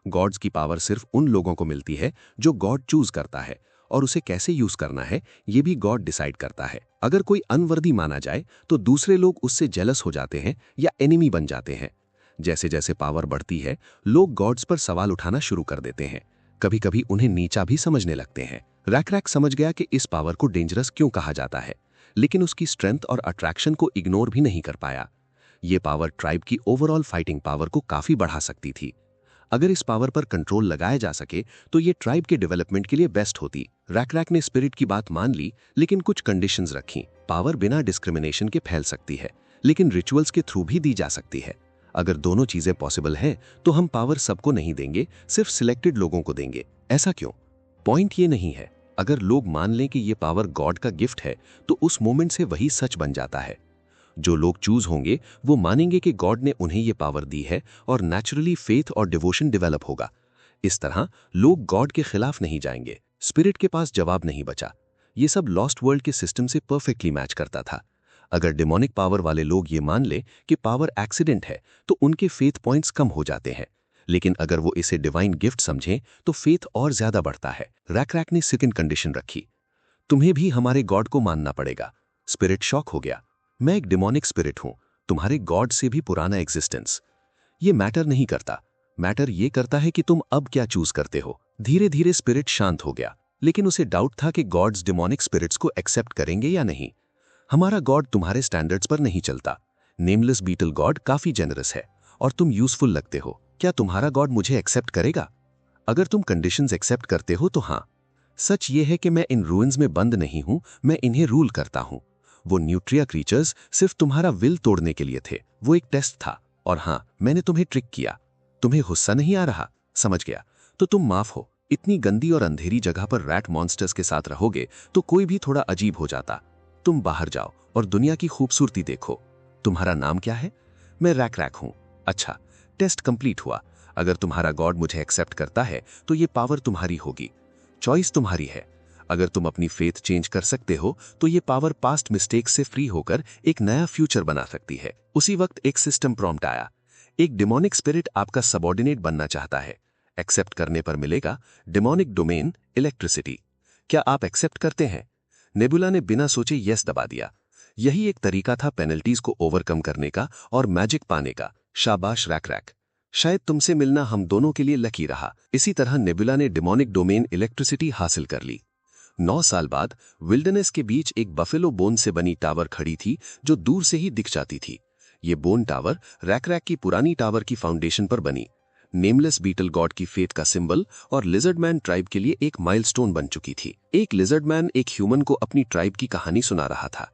गॉड्स की पावर सिर्फ उन लोगों को मिलती है जो गॉड चूज करता है, और उसे कैसे यूज करना है ये भी गॉड डिसाइड करता है। अगर कोई अनवर्दी माना जाए तो दूसरे लोग उससे जेलस हो जाते हैं या एनिमी बन जाते हैं। जैसे जैसे पावर बढ़ती है, लोग गॉड्स पर सवाल उठाना शुरू कर देते हैं। कभी कभी उन्हें नीचा भी समझने लगते हैं। रैक समझ गया कि इस पावर को डेंजरस क्यों कहा जाता है, लेकिन उसकी स्ट्रेंथ और अट्रैक्शन को इग्नोर भी नहीं कर पाया। ये पावर ट्राइब की ओवरऑल फाइटिंग पावर को काफी बढ़ा सकती थी। अगर इस पावर पर कंट्रोल लगाया जा सके तो ये ट्राइब के डेवलपमेंट के लिए बेस्ट होती। रैक ने स्पिरिट की बात मान ली, लेकिन कुछ कंडीशंस रखी। पावर बिना डिस्क्रिमिनेशन के फैल सकती है, लेकिन रिचुअल्स के थ्रू भी दी जा सकती है। अगर दोनों चीजें पॉसिबल हैं, तो हम पावर सबको नहीं देंगे, सिर्फ सिलेक्टेड लोगों को देंगे। ऐसा क्यों? पॉइंट ये नहीं है। अगर लोग मान लें कि ये पावर गॉड का गिफ्ट है, तो उस मोमेंट से वही सच बन जाता है। जो लोग चूज होंगे वो मानेंगे कि गॉड ने उन्हें ये पावर दी है, और नेचुरली फेथ और डिवोशन डेवलप होगा। इस तरह लोग गॉड के खिलाफ नहीं जाएंगे। स्पिरिट के पास जवाब नहीं बचा। ये सब लॉस्ट वर्ल्ड के सिस्टम से परफेक्टली मैच करता था। अगर डेमोनिक पावर वाले लोग ये मान ले कि पावर एक्सीडेंट है, तो उनके फेथ पॉइंट्स कम हो जाते हैं। लेकिन अगर वो इसे डिवाइन गिफ्ट समझें तो फेथ और ज्यादा बढ़ता है। रैक ने सेकंड कंडीशन रखी, तुम्हें भी हमारे गॉड को मानना पड़ेगा। स्पिरिट शॉक हो गया। मैं एक डिमोनिक स्पिरिट हूं, तुम्हारे गॉड से भी पुराना एग्जिस्टेंस। ये मैटर नहीं करता। मैटर ये करता है कि तुम अब क्या चूज करते हो। धीरे धीरे स्पिरिट शांत हो गया, लेकिन उसे डाउट था कि गॉड्स डिमोनिक स्पिरिट्स को एक्सेप्ट करेंगे या नहीं। हमारा गॉड तुम्हारे स्टैंडर्ड्स पर नहीं चलता। नेमलेस बीटल गॉड काफी जेनरस है, और तुम यूजफुल लगते हो। क्या तुम्हारा गॉड मुझे एक्सेप्ट करेगा? अगर तुम कंडीशंस एक्सेप्ट करते हो तो हाँ। सच ये है कि मैं इन रूइंस में बंद नहीं हूं, मैं इन्हें रूल करता हूं। वो न्यूट्रिया क्रीचर्स सिर्फ तुम्हारा विल तोड़ने के लिए थे। वो एक टेस्ट था, और हाँ, मैंने तुम्हें ट्रिक किया। तुम्हें गुस्सा नहीं आ रहा? समझ गया, तो तुम माफ हो। इतनी गंदी और अंधेरी जगह पर रैट मॉन्स्टर्स के साथ रहोगे तो कोई भी थोड़ा अजीब हो जाता। तुम बाहर जाओ और दुनिया की खूबसूरती देखो। तुम्हारा नाम क्या है? मैं रैक हूं। अच्छा, टेस्ट कंप्लीट हुआ। अगर तुम्हारा गॉड मुझे एक्सेप्ट करता है तो ये पावर तुम्हारी होगी। चॉइस तुम्हारी है। अगर तुम अपनी फेथ चेंज कर सकते हो तो ये पावर पास्ट मिस्टेक से फ्री होकर एक नया फ्यूचर बना सकती है। उसी वक्त एक सिस्टम प्रॉम्प्ट आया। एक डिमोनिक स्पिरिट आपका सबऑर्डिनेट बनना चाहता है। एक्सेप्ट करने पर मिलेगा डिमोनिक डोमेन इलेक्ट्रिसिटी। क्या आप एक्सेप्ट करते हैं? नेबुला ने बिना सोचे यस दबा दिया। यही एक तरीका था पेनल्टीज को ओवरकम करने का और मैजिक पाने का। शाबाश रैक। शायद तुमसे मिलना हम दोनों के लिए लकी रहा। इसी तरह नेबुला ने डिमोनिक डोमेन इलेक्ट्रिसिटी हासिल कर ली। 9 साल बाद विल्डरनेस के बीच एक बफेलो बोन से बनी टावर खड़ी थी, जो दूर से ही दिख जाती थी। ये बोन टावर रैक की पुरानी टावर की फाउंडेशन पर बनी। नेमलेस बीटल गॉड की फेथ का सिंबल और लिजर्डमैन ट्राइब के लिए एक माइलस्टोन बन चुकी थी। एक लिजर्डमैन एक ह्यूमन को अपनी ट्राइब की कहानी सुना रहा था।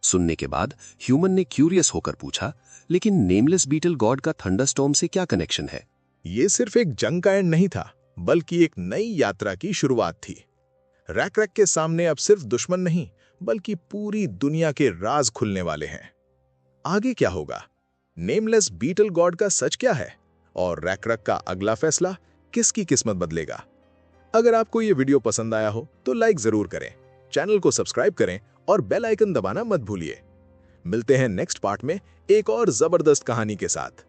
सुनने के बाद ह्यूमन ने क्यूरियस होकर पूछा, लेकिन नेमलेस बीटल गॉड का थंडरस्टॉर्म से क्या कनेक्शन है? ये सिर्फ एक जंग का एंड नहीं था, बल्कि एक नई यात्रा की शुरुआत थी। रैक के सामने अब सिर्फ दुश्मन नहीं, बल्कि पूरी दुनिया के राज खुलने वाले हैं। आगे क्या होगा? नेमलेस बीटल गॉड का सच क्या है? और रैक का अगला फैसला किसकी किस्मत बदलेगा? अगर आपको ये वीडियो पसंद आया हो तो लाइक जरूर करें, चैनल को सब्सक्राइब करें और बेल आइकन दबाना मत भूलिए। मिलते हैं नेक्स्ट पार्ट में एक और जबरदस्त कहानी के साथ।